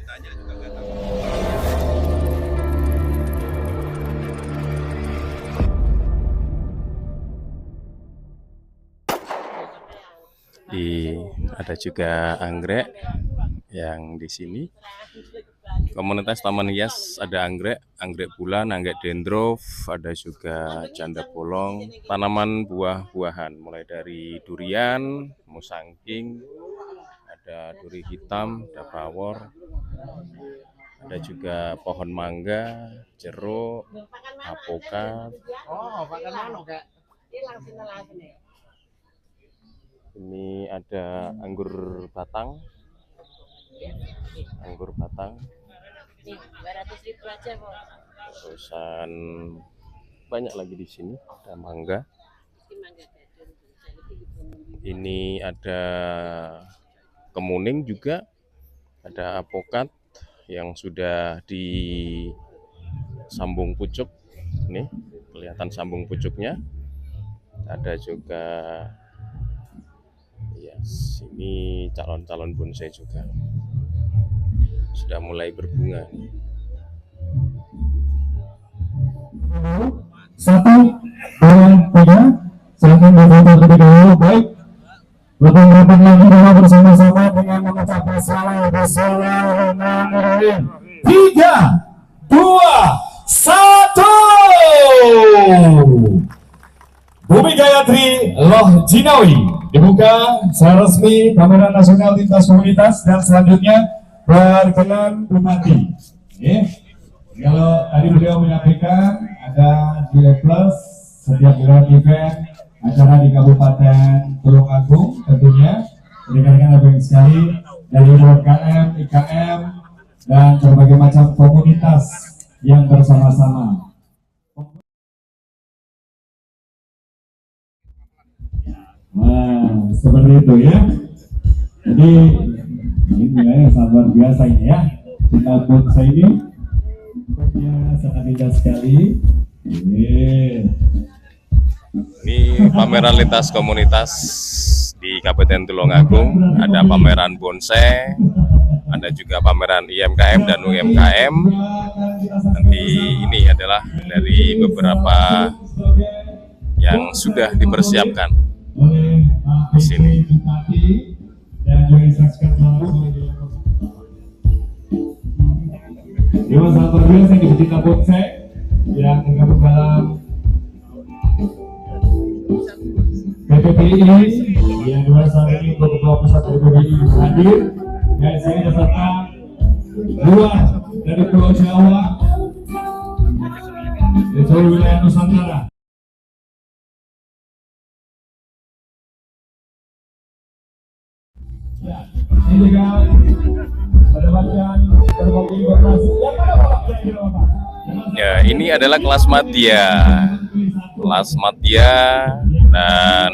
tanya juga nggak tahu. Ada juga anggrek yang di sini. Komunitas Taman Hias ada anggrek, anggrek bulan, anggrek dendrov, ada juga janda bolong, tanaman buah-buahan mulai dari durian, musangking, ada duri hitam, ada pawor, ada juga pohon mangga, jeruk, apokat. Ini ada anggur batang. Anggur batang. Nih, 200.000 aja, Bos. Terusan banyak lagi di sini, ada mangga. Ini ada kemuning juga, ada apokat yang sudah disambung pucuk. Nih, kelihatan sambung pucuknya. Ada juga ini calon-calon bonsai juga sudah mulai berbunga. 1, 2, 3. Silakan berfoto terlebih dahulu. Baik, lebih rapat lagi dulu bersama-sama dengan mengucapkan salam Bismillahirrahmanirrahim. 3, 2, 1. Bumi Gayatri Loh Jinawi dibuka secara resmi pameran nasional lintas komunitas, dan selanjutnya berkenan Bupati. Kalau tadi beliau menyampaikan ada Delay Plus setiap bulan event acara di Kabupaten Tulungagung, tentunya rekan-rekan banyak sekali dari UMKM, IKM, dan berbagai macam komunitas yang bersama-sama. Nah, seperti itu ya. Jadi ini ya sangat biasa ini ya. Kita bonsai ini sangat indah sekali. Ini pameran lintas komunitas di Kabupaten Tulungagung. Ada pameran bonsai, ada juga pameran IMKM dan UMKM. Nanti ini adalah dari beberapa yang sudah dipersiapkan di sini. Dewa sangat luar biasa di pecinta bonsai yang tergabung dalam PPPI yang dua saat ini untuk ketua pusat PPPI hadir, dan saya beserta dua dari Pulau Jawa di seluruh wilayah Nusantara. Ya, ini juga mendapatkan berbagai informasi. Ya, ini adalah kelas madya. Kelas madya, dan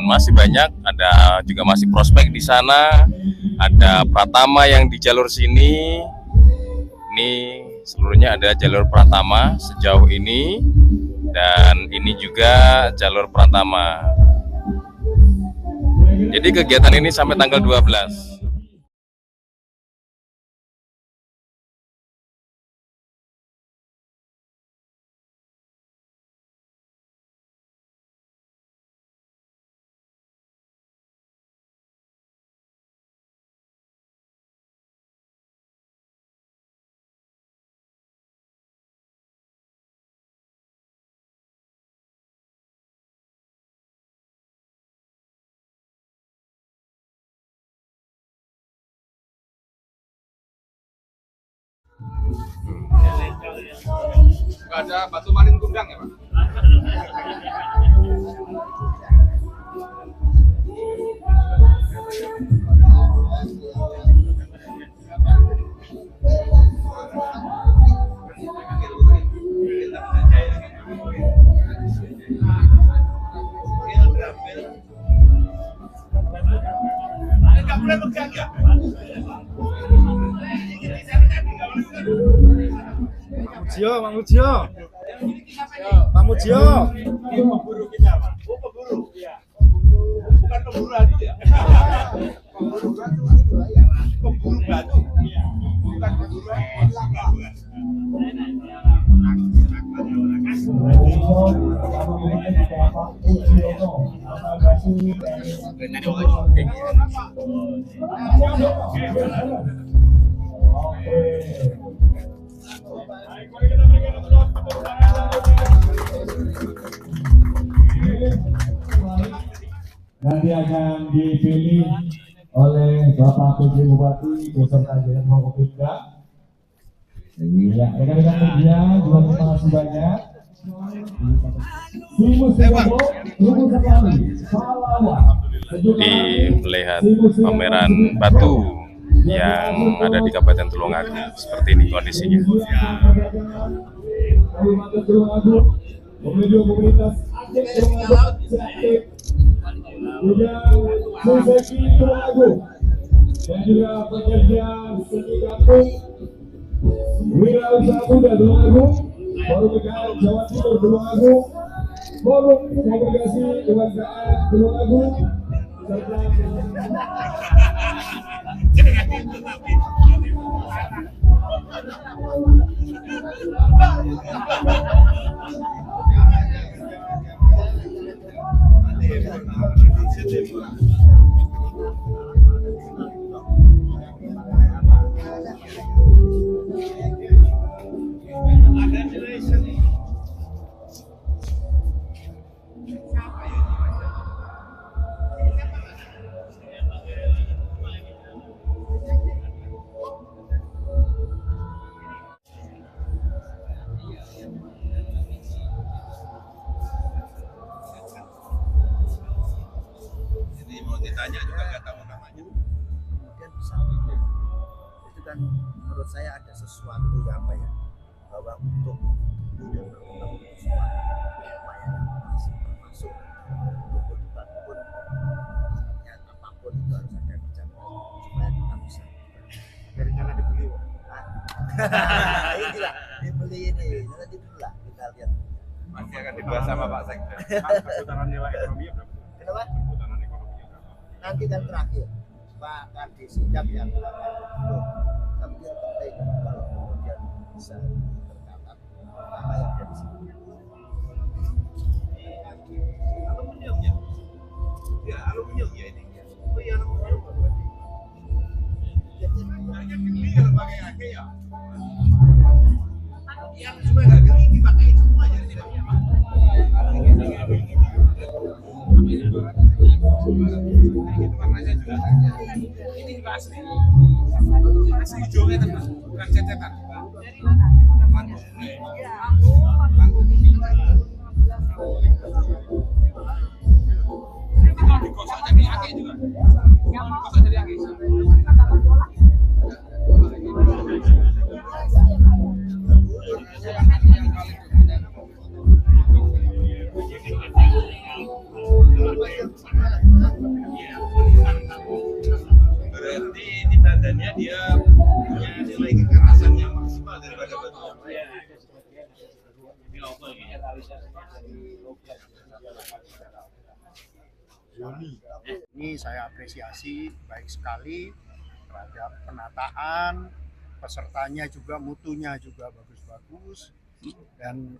masih banyak, ada juga masih prospek di sana. Ada pratama yang di jalur sini. Ini seluruhnya ada jalur pratama sejauh ini, dan ini juga jalur pratama. Jadi kegiatan ini sampai tanggal 12. Nggak ada batu marin kundang ya, Pak? Nggak boleh pegang ya? Pak Mujio. Pak Mujio. Ini pemburu kita, Pak. Oh, pemburu. Iya. Bukan pemburu lagi ya. Pemburu batu. Pemburu batu. Iya. Udiono asal Batu Oke. Baik, mari kita berikan aplaus untuk Nanti akan dipilih oleh Bapak PJ Bupati beserta jajaran Forkopimda. Ya, rekan-rekan media juga terima kasih banyak. Di melihat pameran batu yang ada di Kabupaten Tulungagung seperti ini kondisinya. Kabupaten Tulungagung, komunitas Aceh Tulungagung, juga Suseki Tulungagung, dan juga pekerja seni kampung Wirausaha Muda Tulungagung, Forum PKL Jawa Timur Tulungagung, Forum Kongregasi UMKM Tulungagung, serta ditanya juga nggak tahu namanya. Kemudian bisa itu kan menurut saya ada sesuatu yang apa ya, bahwa untuk dan berkembang sesuatu upaya yang masih termasuk untuk debat pun ya apapun itu harus ada kerja supaya kita bisa Dari nyala dibeli. inilah dibeli ini nanti dulu lah kita lihat Masih akan dibahas sama Pak Sekda. Perputaran nilai ekonomi berapa? kenapa Perputaran ekonomi berapa? nanti kan terakhir Pak Kadis Sidang yang akan tapi yang penting kalau kemudian bisa tercatat apa yang ada di sini. Aluminium ya? Ya aluminium ya ini. Oh iya aluminium berarti. Harga geli kalau pakai AK ya. Yang cuma nggak geli dipakai semua jadi tidak punya. Itu warnanya juga. Ini juga asli. Asli hijaunya kan bukan cecetan. Digosok jadi akeh juga. Digosok jadi akeh. Berarti ini tandanya dia punya nilai kekerasan yang maksimal daripada batu. Ini saya apresiasi baik sekali terhadap penataan, pesertanya juga mutunya juga bagus-bagus dan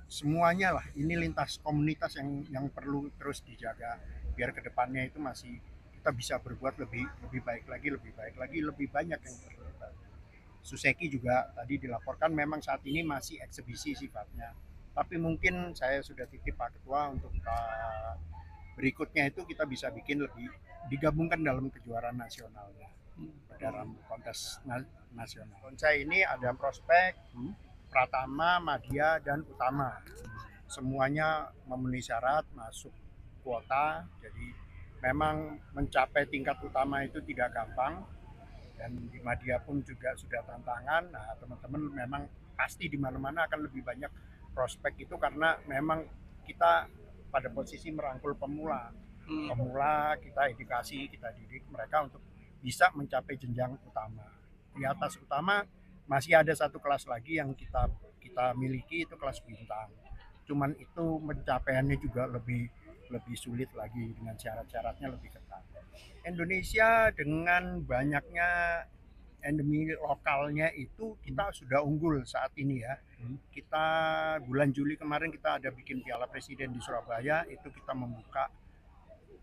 semuanya lah ini lintas komunitas yang perlu terus dijaga biar kedepannya itu masih kita bisa berbuat lebih baik lagi, lebih banyak yang terlibat. Suseki juga tadi dilaporkan memang saat ini masih eksebisi sifatnya, tapi mungkin saya sudah titip Pak Ketua untuk berikutnya itu kita bisa bikin lebih digabungkan dalam kejuaraan nasionalnya dalam kontes nasional. Konca ini ada prospek, Pratama, Madya, dan Utama. Semuanya memenuhi syarat masuk kuota, jadi memang mencapai tingkat utama itu tidak gampang dan di Madya pun juga sudah tantangan. Nah, teman-teman memang pasti di mana-mana akan lebih banyak prospek itu karena memang kita pada posisi merangkul pemula. Pemula kita edukasi, kita didik mereka untuk bisa mencapai jenjang utama. Di atas utama masih ada satu kelas lagi yang kita miliki, itu kelas bintang. Cuman itu pencapaiannya juga lebih sulit lagi dengan syarat-syaratnya lebih ketat. Indonesia dengan banyaknya endemi lokalnya itu kita sudah unggul saat ini ya. Kita bulan Juli kemarin kita ada bikin Piala Presiden di Surabaya, itu kita membuka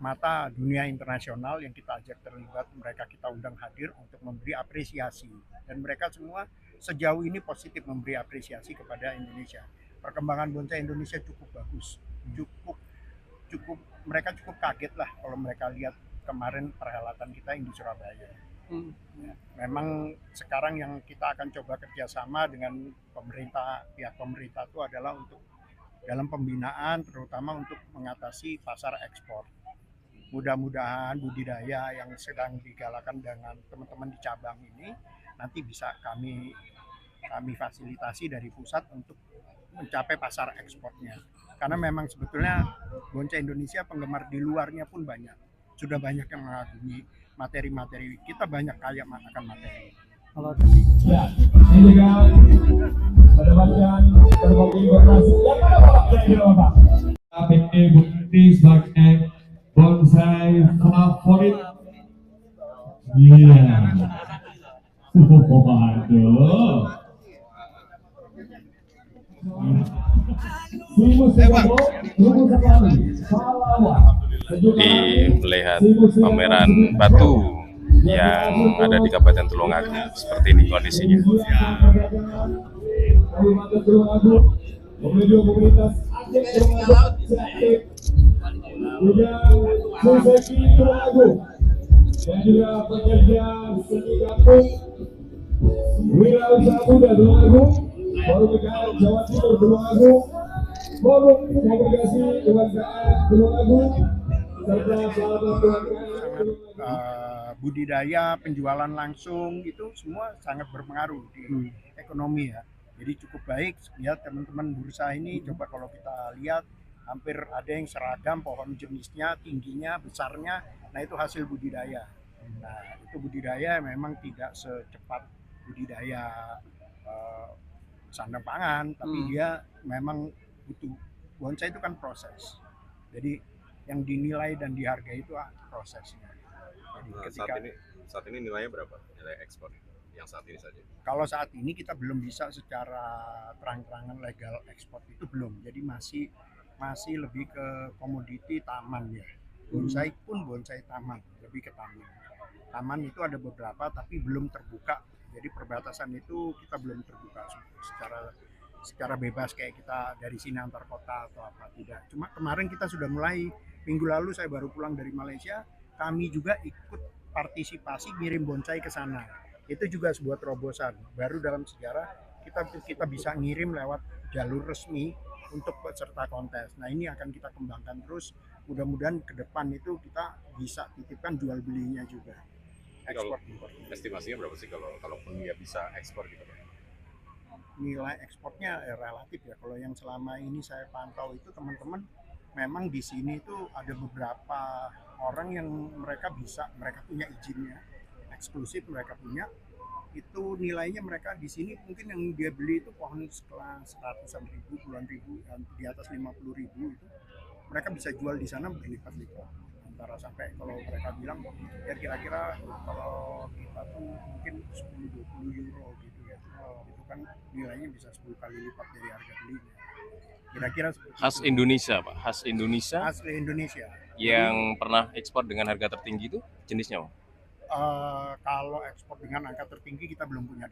mata dunia internasional yang kita ajak terlibat, mereka kita undang hadir untuk memberi apresiasi, dan mereka semua sejauh ini positif memberi apresiasi kepada Indonesia. Perkembangan bonsai Indonesia cukup bagus, cukup mereka cukup kaget lah kalau mereka lihat kemarin perhelatan kita yang di Surabaya. Ya, memang sekarang yang kita akan coba kerjasama dengan pemerintah, pihak pemerintah itu adalah untuk dalam pembinaan, terutama untuk mengatasi pasar ekspor. Mudah-mudahan budidaya yang sedang digalakan dengan teman-teman di cabang ini nanti bisa kami fasilitasi dari pusat untuk mencapai pasar ekspornya. Karena memang sebetulnya bonsai Indonesia penggemar di luarnya pun banyak. Sudah banyak yang mengagumi materi-materi. Kita banyak kaya akan materi. Ya, ini juga mendapatkan berbagai informasi. Yang mana Bapak? Kira-kira Bapak? PT Bukti sebagai bonsai favorit. Iya. Waduh. Di melihat pameran batu yang ada di Kabupaten Tulungagung, seperti ini kondisinya. Komunitas Aceh Tulungagung, dan juga pekerja seni kampung Wirausaha Muda Tulungagung, Forum PKL Jawa Timur Tulungagung, Forum Kongregasi UMKM Tulungagung, serta sahabat UMKM budidaya, penjualan langsung itu semua sangat berpengaruh di ekonomi ya. Jadi cukup baik ya teman-teman bursa ini. Coba kalau kita lihat hampir ada yang seragam pohon jenisnya, tingginya, besarnya. Nah itu hasil budidaya. Nah itu budidaya memang tidak secepat budidaya sandang pangan, tapi dia memang butuh. Bonsai itu kan proses. Jadi yang dinilai dan dihargai itu prosesnya. Jadi ketika saat ini nilainya berapa? Nilai ekspor yang saat ini saja? Kalau saat ini kita belum bisa secara terang-terangan legal ekspor, itu belum. Jadi masih lebih ke komoditi taman ya. Bonsai pun bonsai taman, lebih ke taman. Taman itu ada beberapa tapi belum terbuka. Jadi perbatasan itu kita belum terbuka secara bebas kayak kita dari sini antar kota atau apa, tidak. Cuma kemarin kita sudah mulai, minggu lalu saya baru pulang dari Malaysia, kami juga ikut partisipasi ngirim bonsai ke sana. Itu juga sebuah terobosan baru dalam sejarah, kita bisa ngirim lewat jalur resmi untuk peserta kontes. Nah ini akan kita kembangkan terus, mudah-mudahan ke depan itu kita bisa titipkan jual belinya juga. Ekspor impor. Estimasinya berapa sih kalau dia bisa ekspor gitu? Nilai ekspornya relatif ya. Kalau yang selama ini saya pantau itu teman-teman memang di sini itu ada beberapa orang yang mereka punya izinnya eksklusif, mereka punya itu nilainya, mereka di sini mungkin yang dia beli itu pohon sekelas 100-an ribu, puluhan ribu, di atas 50.000 itu mereka bisa jual di sana berlipat-lipat, antara sampai kalau mereka bilang ya kira-kira kalau kita tuh mungkin 10-20 euro gitu ya, itu kan nilainya bisa 10 kali lipat dari harga belinya. Kira-kira Khas itu. Indonesia Pak, khas Indonesia. Asli Indonesia. Yang pernah ekspor dengan harga tertinggi itu jenisnya Pak? Kalau ekspor dengan angka tertinggi kita belum punya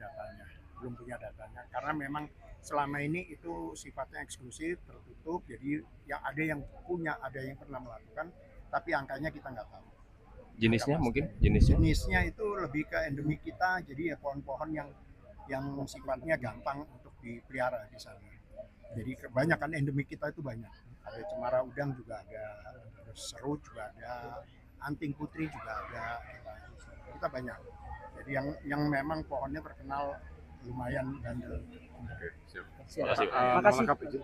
datanya, karena memang selama ini itu sifatnya eksklusif, tertutup. Jadi yang ada yang pernah melakukan, tapi angkanya kita nggak tahu. Jenisnya mungkin jenisnya itu lebih ke endemik kita, jadi ya pohon-pohon yang sifatnya gampang untuk dipelihara di sana. Jadi kebanyakan endemik kita itu banyak. Ada cemara udang juga ada, terus serut juga ada, anting putri juga ada. Kita banyak. Jadi yang memang pohonnya terkenal lumayan bandel. Oke, siap. Terima kasih.